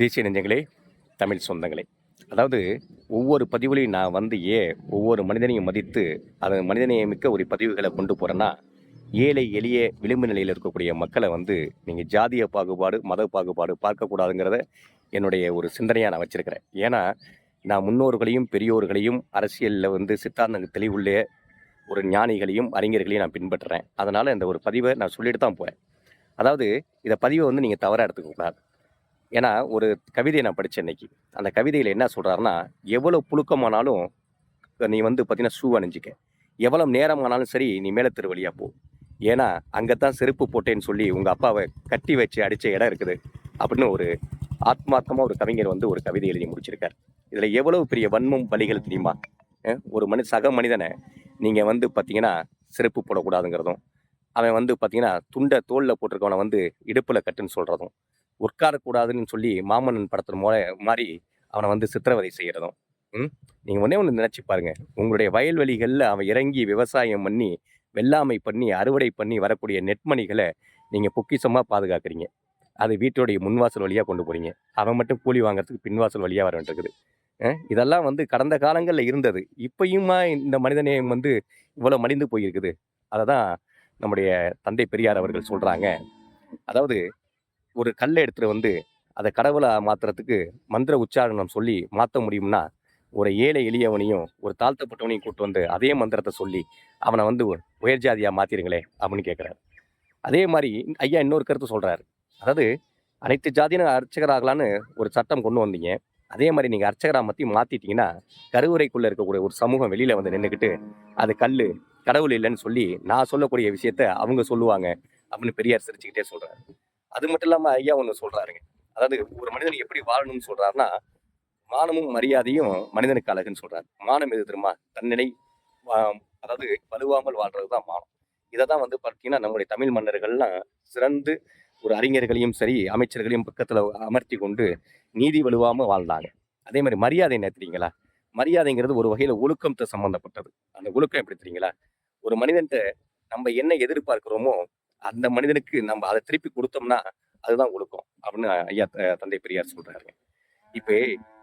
தேசிய நெஞ்சங்களே, தமிழ் சொந்தங்களே. அதாவது ஒவ்வொரு பதிவுலயும் நான் ஒவ்வொரு மனிதனையும் மதித்து, அது மனிதநேயமிக்க ஒரு பதிவுகள கொண்டு போறேன்னா, ஏழை, எளிய, விளிம்பு நிலையில இருக்கக்கூடிய மக்கள நீங்க ஜாதிய பாகுபாடு, மத பாகுபாடு பார்க்கக்கூடாதுங்கிறத என்னுடைய ஒரு சிந்தனையா நான் வச்சிருக்கிறேன். ஏன்னா, நான் முன்னோர்களையும், பெரியோர்களையும், அரசியல்ல சித்தாந்தங்கள் தெளிவுள்ள ஒரு ஞானிகளையும், அறிஞர்களையும் நான் பின்பற்றுறேன். அதனால இந்த ஒரு பதிவ நான் சொல்லிட்டு தான் போறேன். அதாவது இத பதிவ நீங்க தவறா எடுத்துக்க கூடாது. ஏன்னா, ஒரு கவிதைய நான் படிச்சேன் இன்னைக்கு. அந்த கவிதையில என்ன சொல்றாருன்னா, "எவ்வளவு புழுக்கமானாலும் நீ பார்த்தீங்கன்னா, ஷூ அணிஞ்சுக்க. எவ்வளவு நேரமானாலும் சரி, நீ மேல தெரு வழியா போ. ஏன்னா, அங்க தான் செருப்பு போட்டேன்னு சொல்லி உங்க அப்பாவ கட்டி வச்சு அடிச்ச இடம் இருக்குது." அப்படின்னு ஒரு ஆத்மார்த்தமா ஒரு கவிஞர் ஒரு கவிதை எழுதி முடிச்சிருக்கார். இதுல எவ்வளவு பெரிய வன்மம், வலிகள் தெரியுமா? ஒரு சக மனிதன நீங்க பார்த்தீங்கன்னா, செருப்பு போடக்கூடாதுங்கிறதும், அவன் பார்த்தீங்கன்னா, துண்ட தோள்ல போட்டிருக்கவன இடுப்புல கட்டுன்னு சொல்றதும், உட்காரக்கூடாதுன்னு சொல்லி மாமன்னன் படத்துல மாரி அவன சித்திரவதை செய்யறதும். ம். நீங்க ஒண்ணே ஒண்ணு நினைச்சு பாருங்க. உங்களுடைய வயல்வெளிகள்ல அவன் இறங்கி விவசாயம் பண்ணி, வெள்ளாமை பண்ணி, அறுவடை பண்ணி வரக்கூடிய நெற்மணிகள நீங்க பொக்கிஷமா பாதுகாக்கிறீங்க. அது வீட்டோடைய முன்வாசல் வழியா கொண்டு போறீங்க. அவன் மட்டும் கூலி வாங்குறதுக்கு பின்வாசல் வழியா வர வேண்டியிருக்குது. இதெல்லாம் கடந்த காலங்கள்ல இருந்தது. இப்பயுமா இந்த மனிதநேயம் இவ்வளவு மலிந்து போயிருக்குது. அததான் நம்முடைய தந்தை பெரியார் அவர்கள் சொல்றாங்க. அதாவது ஒரு கல்ல எடுத்துட்டு அத கடவுளா மாத்துறதுக்கு மந்திர உச்சாரணம் சொல்லி மாத்த முடியும்னா, ஒரு ஏழை எளியவனையும், ஒரு தாழ்த்தப்பட்டவனையும் கூட்டு அதே மந்திரத்த சொல்லி, அவன உயர் ஜாதியா மாத்திருங்களேன் அப்படின்னு கேட்கிறாரு. அதே மாரி ஐயா இன்னொரு கருத்து சொல்றாரு. அதாவது அனைத்து ஜாதியினரும் அர்ச்சகராகலான்னு ஒரு சட்டம் கொண்டு வந்தீங்க. அதே மாரி நீங்க அர்ச்சகரா மாத்திட்டீங்கன்னா, கருவறைக்குள்ள இருக்கக்கூடிய ஒரு சமூகம் வெளியில நின்னுகிட்டு, அது கல்லு, கடவுள் இல்லன்னு சொல்லி நான் சொல்லக்கூடிய விஷயத்த அவங்க சொல்லுவாங்க அப்படின்னு பெரியார் சிரிச்சுக்கிட்டே சொல்றாரு. அது மட்டும் இல்லாம ஐயா ஒண்ணு சொல்றாருங்க. அதாவது ஒரு மனிதன் எப்படி வாழணும்னு சொல்றாருன்னா, மானமும் மரியாதையும் மனிதனுக்கு அழகுன்னு சொல்றாரு. மானம் எது தெரியுமா? தன்னிலை வ அதாவது வலுவாமல் வாழ்றது தான் மானம். இத தான் பார்த்தீங்கன்னா, நம்முடைய தமிழ் மன்னர்கள்லாம் சிறந்து ஒரு அறிஞர்களையும் சரி, அமைச்சர்களையும் பக்கத்துல அமர்த்தி கொண்டு நீதி வலுவாம வாழ்ந்தாங்க. அதே மாரி மரியாதை என்ன தெரியுங்களா? மரியாதைங்கிறது ஒரு வகையில ஒழுக்கம்ட்ட சம்மந்தப்பட்டது. அந்த ஒழுக்கம் எப்படி தெரியுங்களா? ஒரு மனிதன்ட்ட நம்ம என்ன எதிர்பார்க்கிறோமோ, அந்த மனிதனுக்கு நம்ம அத திருப்பி குடுத்தோம்னா, அதுதான் ஒழுக்கம். அப்படின்னு ஐயா தந்தை பெரியார் சொல்றாருங்க. இப்ப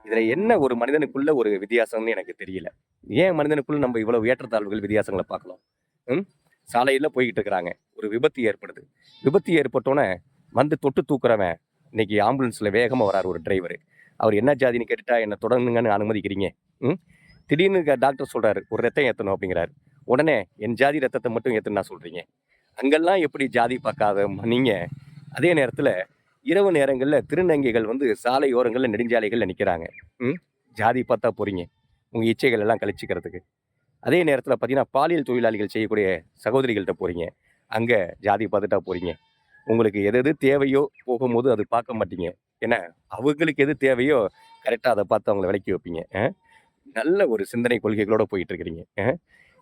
இதுல என்ன ஒரு மனிதனுக்குள்ள ஒரு வித்தியாசம்னு எனக்கு தெரியல. ஏன் மனிதனுக்குள்ள நம்ம இவ்வளவு ஏற்றத்தாழ்வுகள், வித்தியாசங்கள பார்க்கலாம்? ம். சாலையில போய்க்கிட்டு இருக்கிறாங்க. ஒரு விபத்து ஏற்படுது. விபத்து ஏற்பட்டோனே தொட்டு தூக்குறவன், இன்னைக்கு ஆம்புலன்ஸ்ல வேகமா வராரு ஒரு டிரைவரு. அவர் என்ன ஜாதின்னு கேட்டுட்டா, என்ன தொடங்குங்கன்னு அனுமதிக்கிறீங்க? ம். திடீர்னு டாக்டர் சொல்றாரு, "ஒரு ரத்தம் ஏத்தணும்" அப்படிங்கிறாரு. உடனே என் ஜாதி ரத்தத்த மட்டும் ஏத்துன்னா சொல்றீங்க. அங்கெல்லாம் எப்படி ஜாதி பார்க்காத நீங்க, அதே நேரத்துல இரவு நேரங்கள்ல திருநங்கைகள் சாலை ஓரங்கள்ல, நெடுஞ்சாலைகள்ல நிக்கிறாங்க. ம். ஜாதி பார்த்தா போறீங்க. உங்க இச்சைகள் எல்லாம் கழிச்சுக்கிறதுக்கு. அதே நேரத்துல பார்த்தீங்கன்னா, பாலியல் தொழிலாளிகள் செய்யக்கூடிய சகோதரிகள்ட்ட போறீங்க. அங்க ஜாதி பார்த்துட்டா போறீங்க. உங்களுக்கு எது எது தேவையோ போகும்போது அது பார்க்க மாட்டீங்க. ஏன்னா, அவங்களுக்கு எது தேவையோ கரெக்ட்டா அத பார்த்து அவங்கள விலக்கி வைப்பீங்க. நல்ல ஒரு சிந்தனை கொள்கைகளோட போயிட்டு இருக்கிறீங்க.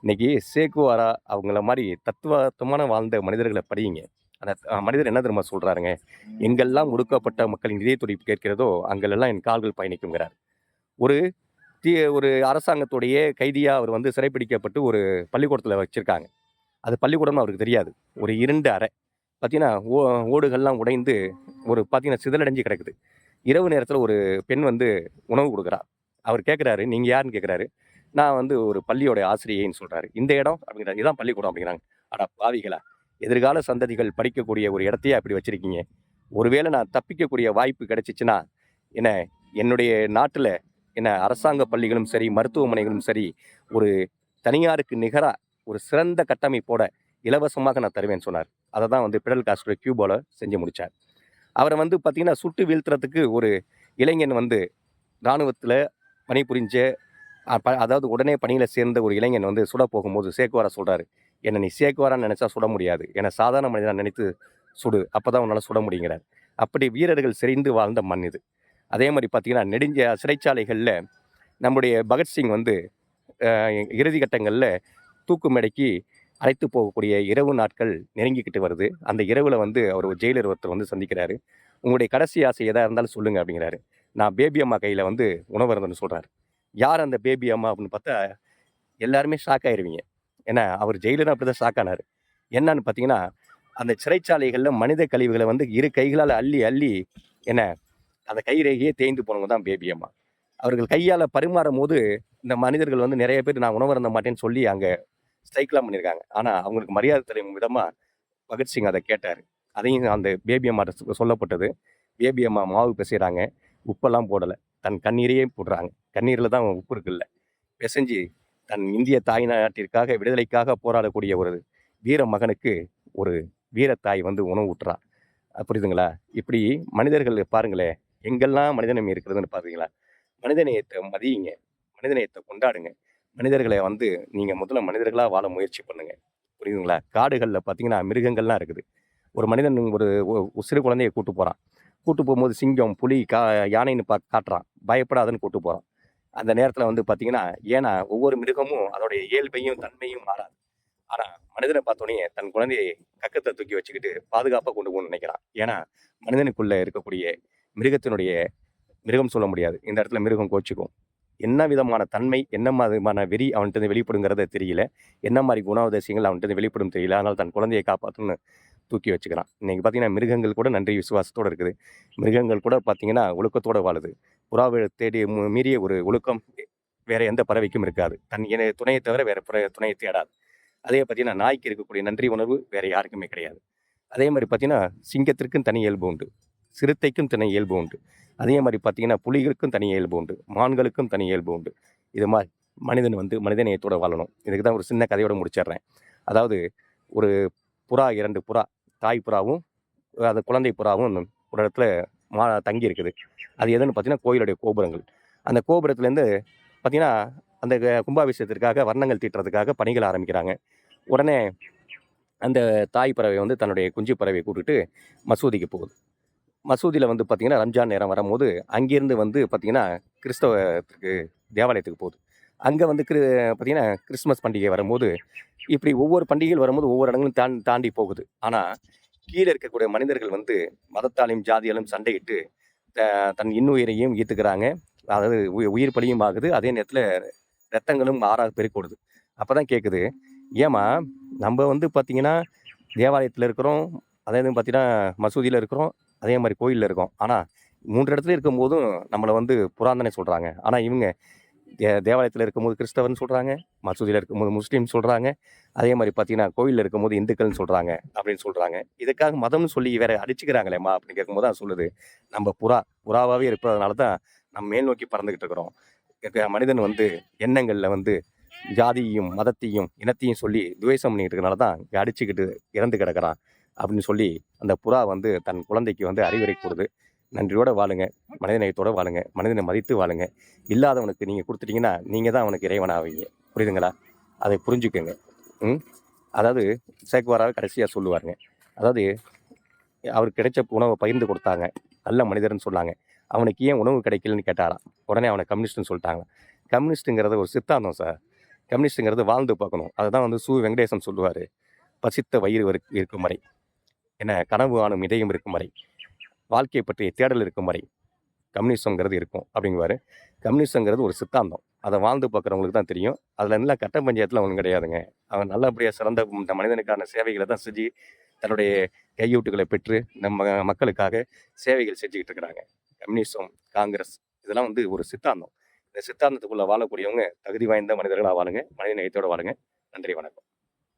இன்னைக்கு சேக்குவாரா அவங்கள மாரி தத்துவார்த்தமான வாழ்ந்த மனிதர்கள படியுங்க. அந்த மனிதர் என்ன தெரியுமா சொல்றாருங்க? "எங்கெல்லாம் ஒடுக்கப்பட்ட மக்களின் இதய துடிப்பு கேட்கிறதோ, அங்கெல்லாம் என் கால்கள் பயணிக்கும்ங்கிறார்." ஒரு ஒரு அரசாங்கத்துடைய கைதியா அவர் சிறைப்பிடிக்கப்பட்டு ஒரு பள்ளிக்கூடத்துல வச்சிருக்காங்க. அது பள்ளிக்கூடம்னு அவருக்கு தெரியாது. ஒரு இருண்ட அறை. பார்த்தீங்கன்னா, ஓடுகள்லாம் உடைந்து பார்த்தீங்கன்னா சிதலடைஞ்சு கிடக்குது. இரவு நேரத்தில ஒரு பெண் உணவு குடுக்குறா. அவர் கேட்கிறாரு, "நீங்க யாருன்னு?" கேட்கிறாரு. "நான் ஒரு பள்ளியோட ஆசிரியைன்னு" சொல்றாரு. "இந்த இடம்?" அப்படிங்கிறாரு. "இதான் பள்ளிக்கூடம்" அப்படிங்கிறாங்க. அட பாவிகளா! எதிர்கால சந்ததிகள் படிக்கக்கூடிய ஒரு இடத்தையா இப்படி வச்சிருக்கீங்க? ஒருவேளை நான் தப்பிக்கக்கூடிய வாய்ப்பு கிடைச்சுச்சுன்னா, என்ன என்னுடைய நாட்டுல அரசாங்க பள்ளிகளும் சரி, மருத்துவமனைகளும் சரி, ஒரு தனியாருக்கு நிகரா ஒரு சிறந்த கட்டமைப்போட இலவசமாக நான் தருவேன்னு சொன்னார். அத தான் பிடல் காஸ்ட்ரோ கியூபால செஞ்சு முடிச்சார். அவர பார்த்தீங்கன்னா, சுட்டு வீழ்த்துறதுக்கு ஒரு இளைஞன் ராணுவத்தில பணிபுரிஞ்ச அதாவது உடனே பணியில சேர்ந்த ஒரு இளைஞன் சுட போகும்போது சேக்குவாரா சொல்றாரு, "என்ன நீ சேக்குவாரான்னு நெனச்சா சுட முடியாது. என்ன சாதாரண மனிதனா நினைத்து சுடு. அப்பதான் உன்னால சுட முடியுங்கிறார்." அப்படி வீரர்கள் செறிந்து வாழ்ந்த மண் இது. அதே மாரி பார்த்தீங்கன்னா, சிறைச்சாலைகள்ல நம்முடைய பகத்சிங் அ இறுதி கட்டங்கள்ல தூக்கு மேடைக்கு அழைத்து போகக்கூடிய இரவு நாட்கள் நெருங்கிக்கிட்டு வருது. அந்த இரவுல அவர் ஒரு ஜெயிலர் ஒருத்தர் சந்திக்கிறாரு. "உங்களுடைய கடைசி ஆசை எதா இருந்தாலும் சொல்லுங்க" அப்படிங்கிறாரு. "நான் பேபி அம்மா கையில உணவு அருந்தணும்னு" சொல்றாரு. யார் அந்த பேபி அம்மா அப்படின்னு பார்த்தா, எல்லாருமே ஷாக் ஆயிருவீங்க. ஏன்னா, அவர் ஜெயிலரும் அப்படிதான் ஷாக் ஆனாரு. என்னன்னு பார்த்தீங்கன்னா, அந்த சிறைச்சாலைகள்ல மனித கழிவுகள இரு கைகளால அள்ளி, அள்ளி என்ன அந்த கைரேகையே தேய்ந்து போனவங்க தான் பேபி அம்மா. அவர்கள் கையால பரிமாறும்போது, இந்த மனிதர்கள் வந்து நெறைய பேர் நான் உணவு அருந்த மாட்டேன்னு சொல்லி அங்க ஸ்ட்ரைக்லாம் பண்ணியிருக்காங்க. ஆனா, அவங்களுக்கு மரியாதை தரும் விதமா பகத்சிங் அத கேட்டாரு. அதையும் அந்த பேபி அம்மாட்ட சொல்லப்பட்டது. பேபி அம்மா மாவு பிசைறாங்க. உப்பெல்லாம் போடல. தன் கண்ணீரையே போடுறாங்க. கண்ணீர்ல தான் உப்பு இருக்குல்ல. பெசஞ்சு தன் இந்திய தாய்நாட்டிற்காக விடுதலைக்காக போராடக்கூடிய ஒரு வீர மகனுக்கு ஒரு வீரத்தாய் வந்து உணவு ஊட்டுறா. புரியுதுங்களா? இப்படி மனிதர்கள் பாருங்களேன், எங்கெல்லாம் மனிதநேயம் இருக்கிறதுன்னு பார்த்தீங்களா? மனிதநேயத்த மதியுங்க. மனிதநேயத்த கொண்டாடுங்க. மனிதர்கள வந்து நீங்க முதல்ல மனிதர்களா வாழ முயற்சி பண்ணுங்க. புரியுதுங்களா? காடுகள்ல பார்த்தீங்கன்னா, மிருகங்கள்லாம் இருக்குது. ஒரு மனிதன் ஒரு சிறு குழந்தைய கூட்டு போறான். கூட்டு போம்போது சிங்கம், புலி, யானைன்னு காட்டுறான். பயப்படாதன்னு கூட்டு போறான். அந்த நேரத்துல வந்து பார்த்தீங்கன்னா, ஏன்னா ஒவ்வொரு மிருகமும் அதோடைய இயல்பையும், தன்மையும் மாறாது. ஆனா, மனிதன பார்த்தோனயே தன் குழந்தையை கக்கத்துல தூக்கி வச்சுக்கிட்டு பாதுகாப்பா கொண்டு போகணும்னு நினைக்கிறான். ஏன்னா, மனிதனுக்குள்ள இருக்கக்கூடிய மிருகத்தினுடைய மிருகம் சொல்ல முடியாது. இந்த இடத்துல மிருகம் கோச்சுக்கும். என்ன விதமான தன்மை, என்ன விதமான வெறி அவன்ட்டருந்து வெளிப்படுங்கிறத தெரியல. என்ன மாரி குணாதிசயங்கள் அவன்ட்டருந்து வெளிப்படும் தெரியல. அதனால தன் குழந்தைய காப்பாத்தணும்னு தூக்கி வச்சுக்கிறான். இன்னைக்கு பார்த்தீங்கன்னா, மிருகங்கள் கூட நன்றி விசுவாசத்தோட இருக்குது. மிருகங்கள் கூட பார்த்தீங்கன்னா, ஒழுக்கத்தோட வாழுது. புறாவ தேடி மீறிய ஒரு ஒழுக்கம் வேற எந்த பறவைக்கும் இருக்காது. தன் துணைய தவிர வேற துணைய தேடாது. அதே பார்த்தீங்கன்னா, நாய்க்கு இருக்கக்கூடிய நன்றி உணர்வு வேற யாருக்குமே கிடையாது. அதே மாரி பார்த்தீங்கன்னா, சிங்கத்திற்கும் தனி இயல்பு உண்டு. சிறுத்தைக்கும் தனி இயல்பு உண்டு. அதே மாரி பார்த்தீங்கன்னா, புலிகளுக்கும் தனி இயல்பு உண்டு. மான்களுக்கும் தனி இயல்பு உண்டு. இது மாரி மனிதன் வந்து மனிதநேயத்தோட வாழணும். இதுக்கு தான் ஒரு சின்ன கதையோட முடிச்சிடுறேன். அதாவது ஒரு புறா 2 புறா, தாய் புறாவும், அந்த குழந்தை புறாவும் ஒரு இடத்துல தங்கி இருக்குது. அது எதுன்னு பார்த்தீங்கன்னா, கோயிலுடைய கோபுரங்கள். அந்த கோபுரத்துலேருந்து பார்த்தீங்கன்னா, அந்த கும்பாபிஷேகத்திற்காக வர்ணங்கள் தீட்டுறதுக்காக பணிகள் ஆரம்பிக்கிறாங்க. உடனே அந்த தாய் பறவை வந்து தன்னுடைய குஞ்சு பறவைய கூட்டிட்டு மசூதிக்கு போகுது. மசூதியில வந்து பார்த்தீங்கன்னா, ரம்ஜான் நேரம் வரும்போது, அங்கேருந்து வந்து பார்த்தீங்கன்னா, கிறிஸ்தவத்துக்கு தேவாலயத்துக்கு போகுது. அங்க வந்து பார்த்தீங்கன்னா, கிறிஸ்துமஸ் பண்டிகை வரும்போது, இப்படி ஒவ்வொரு பண்டிகைகள் வரும்போது ஒவ்வொரு இடங்களும் தாண்டி போகுது. ஆனா, கீழ இருக்கக்கூடிய மனிதர்கள் வந்து மதத்தாலும், ஜாதியாலும் சண்டையிட்டு தன் இன்னுயிரையும் ஈர்த்துக்கிறாங்க. அதாவது உயிர் பலியும் ஆகுது. அதே நேரத்தில ரத்தங்களும் ஆறா பெருக்கோடுது. அப்பதான் கேட்குது, "ஏம்மா நம்ப வந்து பார்த்தீங்கன்னா, தேவாலயத்தில இருக்கிறோம். அதே இது பார்த்தீங்கன்னா, மசூதியில இருக்கிறோம். அதே மாரி கோயில்ல இருக்கோம். ஆனா 3 இடத்துலயும் இருக்கும்போதும் நம்மள வந்து புறான்னு தானே சொல்றாங்க. ஆனா இவங்க தேவாலயத்தில இருக்கும்போது கிறிஸ்தவர்ன்னு சொல்றாங்க. மசூதியில இருக்கும்போது முஸ்லீம் சொல்றாங்க. அதே மாரி பார்த்தீங்கன்னா, கோயில்ல இருக்கும்போது இந்துக்கள்ன்னு சொல்றாங்க." அப்படின்னு சொல்றாங்க. இதுக்காக மதம்னு சொல்லி வேற அடிச்சுக்கிறாங்களேம்மா அப்படின்னு கேட்கும்போது தான் சொல்லுது, "நம்ப புறாவாவே இருப்பதனால தான் நம்ம மேல் நோக்கி பறந்துகிட்டு இருக்கிறோம். மனிதன் வந்து எண்ணங்கள்ல வந்து ஜாதியையும், மதத்தையும், இனத்தையும் சொல்லி துவேஷம் பண்ணிட்டு இருக்கனால தான் இங்க அடிச்சுக்கிட்டு இறந்து கிடக்குறான்." அப்படின்னு சொல்லி அந்த புறா வந்து தன் குழந்தைக்கு வந்து அறிவுரை கூறுது. நன்றியோட வாழுங்க. மனிதநேயத்தோட வாழுங்க. மனிதனை மதித்து வாழுங்க. இல்லாதவனுக்கு நீங்க குடுத்துட்டீங்கன்னா, நீங்க தான் அவனுக்கு இறைவன் ஆவீங்க. புரியுதுங்களா? அதை புரிஞ்சுக்கங்க. ம். அதாவது சேக்குவாரா கடைசியா சொல்லுவாருங்க. அதாவது அவருக்கு கிடைச்ச உணவ பகிர்ந்து குடுத்தாங்க. நல்ல மனிதர்ன்னு சொன்னாங்க. அவனுக்கு ஏன் உணவு கிடைக்கலன்னு கேட்டாராம். உடனே அவன கம்யூனிஸ்ட்ன்னு சொல்ட்டாங்களாம். கம்யூனிஸ்ட்ங்கிறது ஒரு சித்தாந்தம் சார். கம்யூனிஸ்ட்ங்கிறது வாழ்ந்து பார்க்கணும். அததான் வந்து வெங்கடேசன் சொல்லுவாரு. "பசித்த வயிறு இருக்கும் வரை, என்ன கனவு காணும் இதயம் இருக்கும் வரை, வாழ்க்கைய பற்றிய தேடல் இருக்கும் வரை, கம்யூனிசம்ங்கிறது இருக்கும்." அப்படிங்குவாரு. கம்யூனிசம்ங்கிறது ஒரு சித்தாந்தம். அத வாழ்ந்து பார்க்குறவங்களுக்கு தான் தெரியும். அதுல எல்லாம் கட்ட பஞ்சாயத்துலாம் ஒண்ணும் கிடையாதுங்க. அவன் நல்லபடியா சிறந்த இந்த மனிதனுக்கான சேவைகள தான் செஞ்சு, தன்னுடைய கையூட்டுகள பெற்று, நம்ம மக்களுக்காக சேவைகள் செஞ்சுகிட்டு இருக்கிறாங்க. கம்யூனிசம், காங்கிரஸ் இதெல்லாம் வந்து ஒரு சித்தாந்தம். இந்த சித்தாந்தத்துக்குள்ள வாழக்கூடியவங்க தகுதி வாய்ந்த மனிதர்களா வாழுங்க. மனித நேயத்தோட வாழுங்க. நன்றி, வணக்கம்.